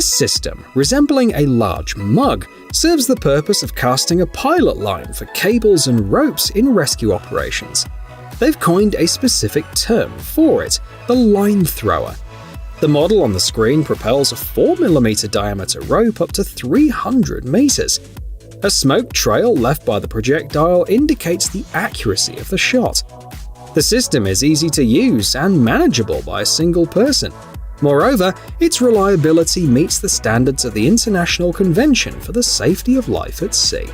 This system, resembling a large mug, serves the purpose of casting a pilot line for cables and ropes in rescue operations. They've coined a specific term for it, the line thrower. The model on the screen propels a 4mm diameter rope up to 300 meters. A smoke trail left by the projectile indicates the accuracy of the shot. The system is easy to use and manageable by a single person. Moreover, its reliability meets the standards of the International Convention for the Safety of Life at Sea.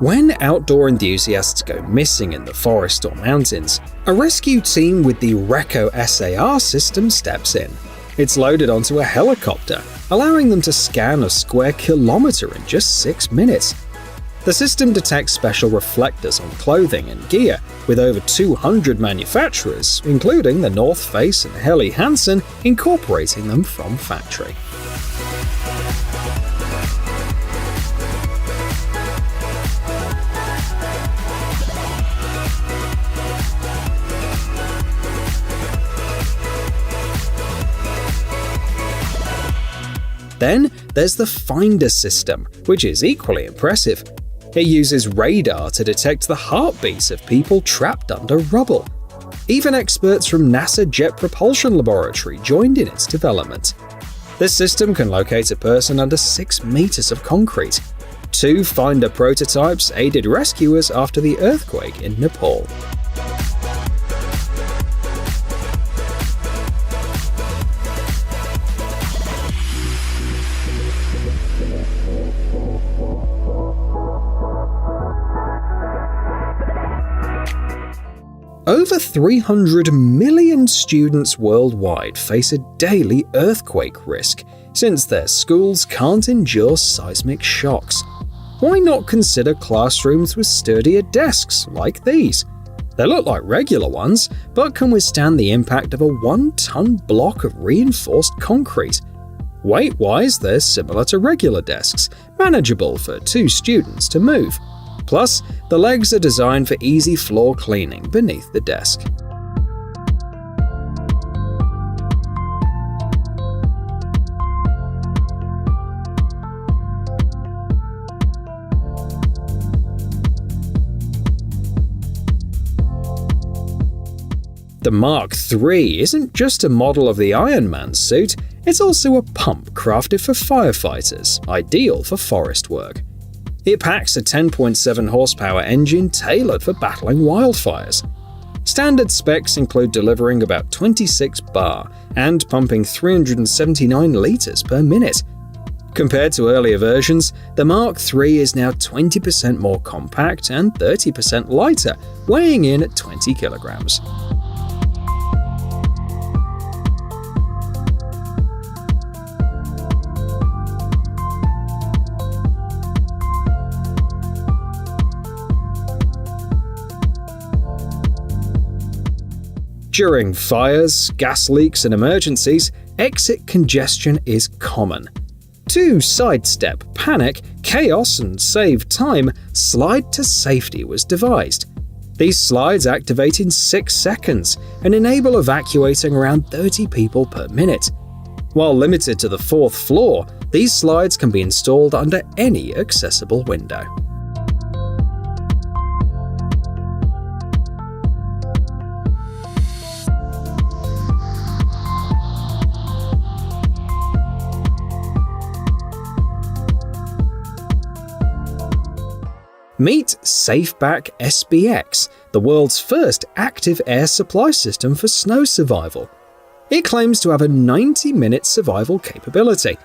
When outdoor enthusiasts go missing in the forest or mountains, a rescue team with the Reco SAR system steps in. It's loaded onto a helicopter, allowing them to scan a square kilometer in just 6 minutes. The system detects special reflectors on clothing and gear, with over 200 manufacturers, including the North Face and Helly Hansen, incorporating them from factory. Then there's the Finder system, which is equally impressive. It uses radar to detect the heartbeats of people trapped under rubble. Even experts from NASA Jet Propulsion Laboratory joined in its development. This system can locate a person under 6 meters of concrete. 2 Finder prototypes aided rescuers after the earthquake in Nepal. Over 300 million students worldwide face a daily earthquake risk, since their schools can't endure seismic shocks. Why not consider classrooms with sturdier desks like these? They look like regular ones, but can withstand the impact of a 1-ton block of reinforced concrete. Weight-wise, they're similar to regular desks, manageable for 2 students to move. Plus, the legs are designed for easy floor cleaning beneath the desk. The Mark III isn't just a model of the Iron Man suit, it's also a pump crafted for firefighters, ideal for forest work. It packs a 10.7 horsepower engine tailored for battling wildfires. Standard specs include delivering about 26 bar and pumping 379 liters per minute. Compared to earlier versions, the Mark III is now 20% more compact and 30% lighter, weighing in at 20 kilograms. During fires, gas leaks, and emergencies, exit congestion is common. To sidestep panic, chaos, and save time, Slide to Safety was devised. These slides activate in 6 seconds and enable evacuating around 30 people per minute. While limited to the 4th floor, these slides can be installed under any accessible window. Meet SafeBack SBX, the world's first active air supply system for snow survival. It claims to have a 90-minute survival capability.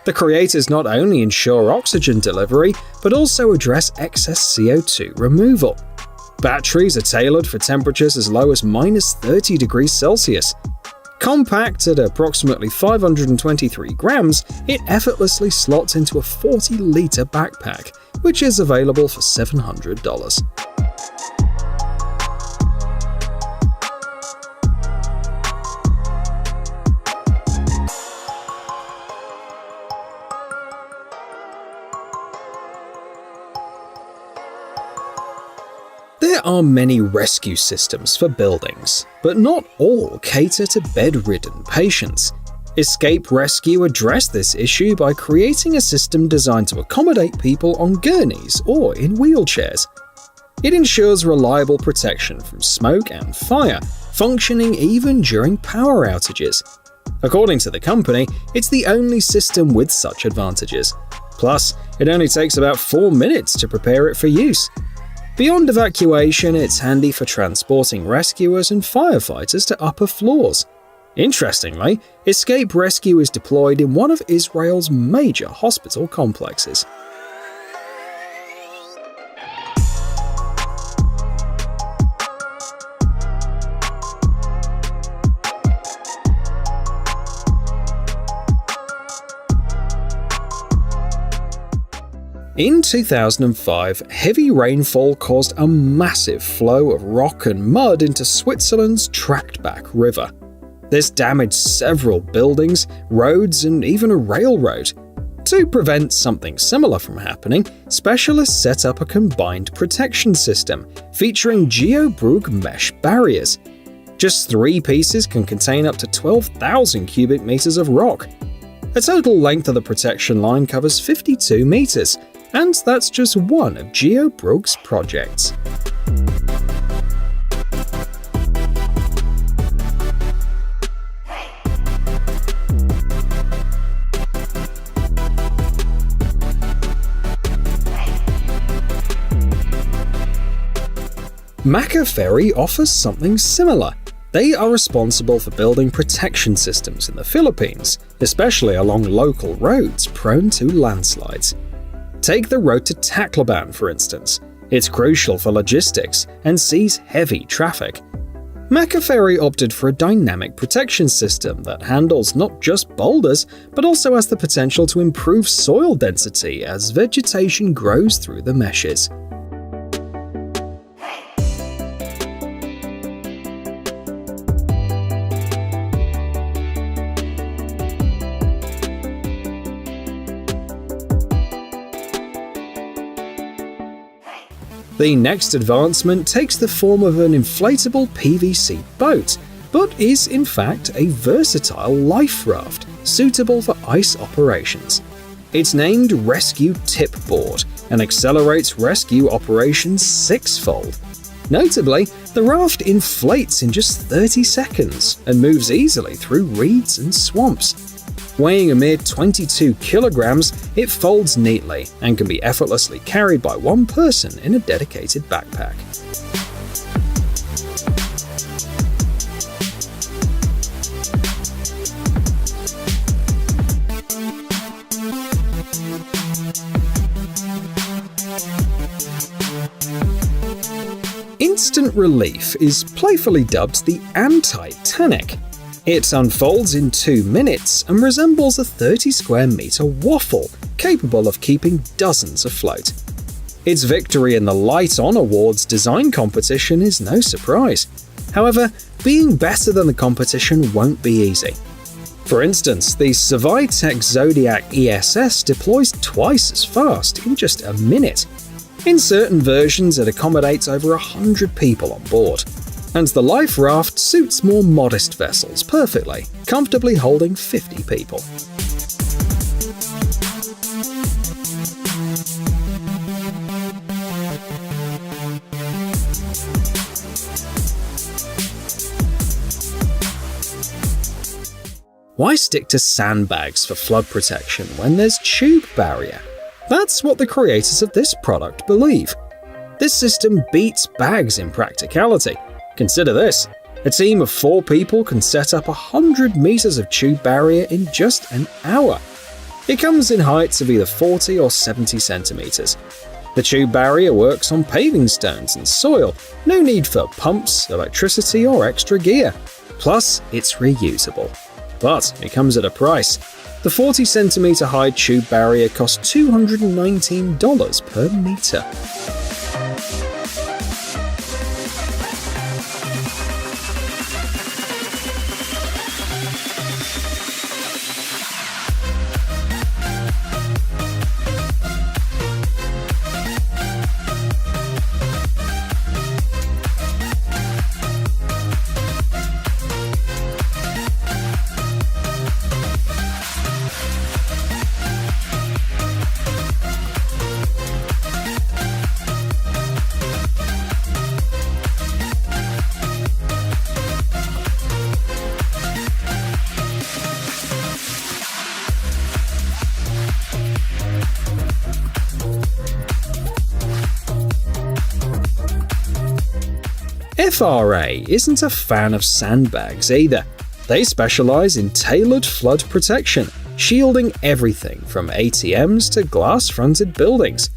The creators not only ensure oxygen delivery, but also address excess CO2 removal. Batteries are tailored for temperatures as low as -30 degrees Celsius. Compact at approximately 523 grams, it effortlessly slots into a 40-liter backpack, which is available for $700. There are many rescue systems for buildings, but not all cater to bedridden patients. Escape Rescue addressed this issue by creating a system designed to accommodate people on gurneys or in wheelchairs. It ensures reliable protection from smoke and fire, functioning even during power outages. According to the company, it's the only system with such advantages. Plus, it only takes about 4 minutes to prepare it for use. Beyond evacuation, it's handy for transporting rescuers and firefighters to upper floors. Interestingly, Escape Rescue is deployed in one of Israel's major hospital complexes. In 2005, heavy rainfall caused a massive flow of rock and mud into Switzerland's Trachtbach River. This damaged several buildings, roads, and even a railroad. To prevent something similar from happening, specialists set up a combined protection system featuring GeoBrug mesh barriers. Just 3 pieces can contain up to 12,000 cubic meters of rock. The total length of the protection line covers 52 meters, and that's just one of GeoBrug's projects. Macaferry offers something similar. They are responsible for building protection systems in the Philippines, especially along local roads prone to landslides. Take the road to Tacloban, for instance. It's crucial for logistics and sees heavy traffic. Macaferry opted for a dynamic protection system that handles not just boulders, but also has the potential to improve soil density as vegetation grows through the meshes. The next advancement takes the form of an inflatable PVC boat, but is in fact a versatile life raft suitable for ice operations. It's named Rescue Tip Board and accelerates rescue operations 6-fold. Notably, the raft inflates in just 30 seconds and moves easily through reeds and swamps. Weighing a mere 22 kilograms, it folds neatly and can be effortlessly carried by one person in a dedicated backpack. Instant Relief is playfully dubbed the anti-Titanic. It unfolds in 2 minutes and resembles a 30 square meter waffle, capable of keeping dozens afloat. Its victory in the Light On Awards design competition is no surprise. However, being better than the competition won't be easy. For instance, the Savitech Zodiac ESS deploys twice as fast in just a minute. In certain versions, it accommodates over 100 people on board. And the life raft suits more modest vessels perfectly, comfortably holding 50 people. Why stick to sandbags for flood protection when there's tube barrier? That's what the creators of this product believe. This system beats bags in practicality. Consider this: a team of 4 people can set up 100 meters of tube barrier in just an hour. It comes in heights of either 40 or 70 centimeters. The tube barrier works on paving stones and soil, no need for pumps, electricity, or extra gear. Plus, it's reusable. But it comes at a price. The 40 centimeter high tube barrier costs $219 per meter. FRA isn't a fan of sandbags either. They specialize in tailored flood protection, shielding everything from ATMs to glass-fronted buildings.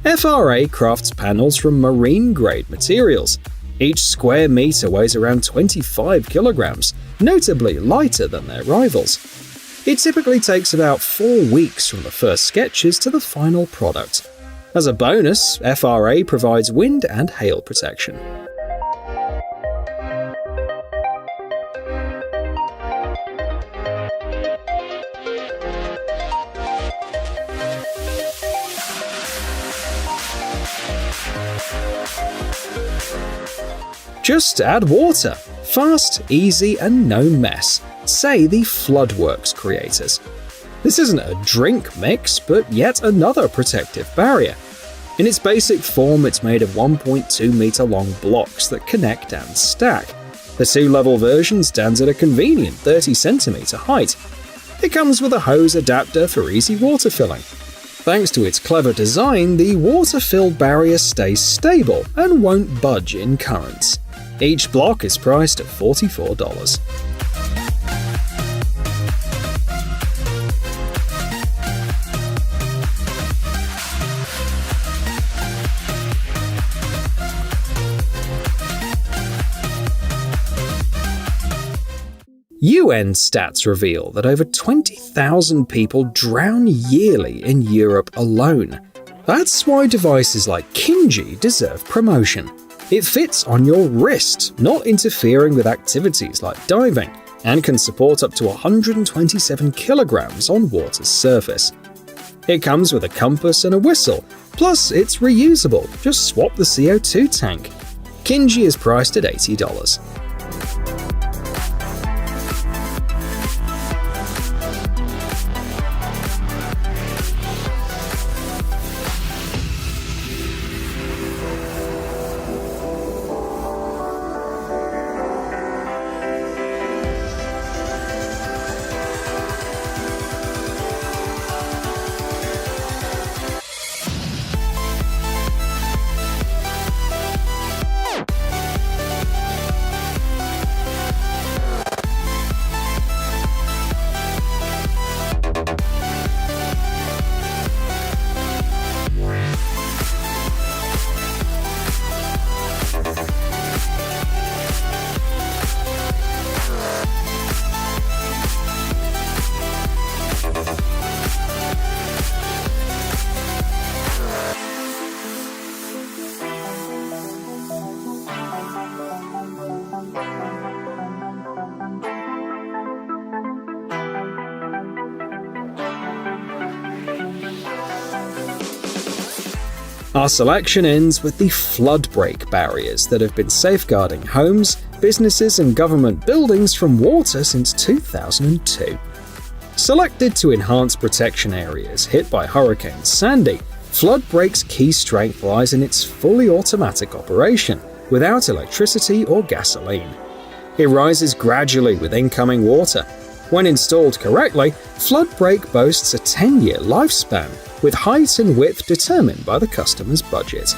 FRA crafts panels from marine-grade materials. Each square meter weighs around 25 kilograms, notably lighter than their rivals. It typically takes about 4 weeks from the first sketches to the final product. As a bonus, FRA provides wind and hail protection. Just add water. Fast, easy, and no mess, say the Floodworks creators. This isn't a drink mix, but yet another protective barrier. In its basic form, it's made of 1.2 meter long blocks that connect and stack. The 2-level version stands at a convenient 30 centimeter height. It comes with a hose adapter for easy water filling. Thanks to its clever design, the water-filled barrier stays stable and won't budge in currents. Each block is priced at $44. UN stats reveal that over 20,000 people drown yearly in Europe alone. That's why devices like Kinji deserve promotion. It fits on your wrist, not interfering with activities like diving, and can support up to 127 kilograms on water's surface. It comes with a compass and a whistle, plus it's reusable, just swap the CO2 tank. Kinji is priced at $80. Our selection ends with the flood break barriers that have been safeguarding homes, businesses, and government buildings from water since 2002. Selected to enhance protection areas hit by Hurricane Sandy, Flood Break's key strength lies in its fully automatic operation, without electricity or gasoline. It rises gradually with incoming water. When installed correctly, Flood Break boasts a 10-year lifespan, with height and width determined by the customer's budget.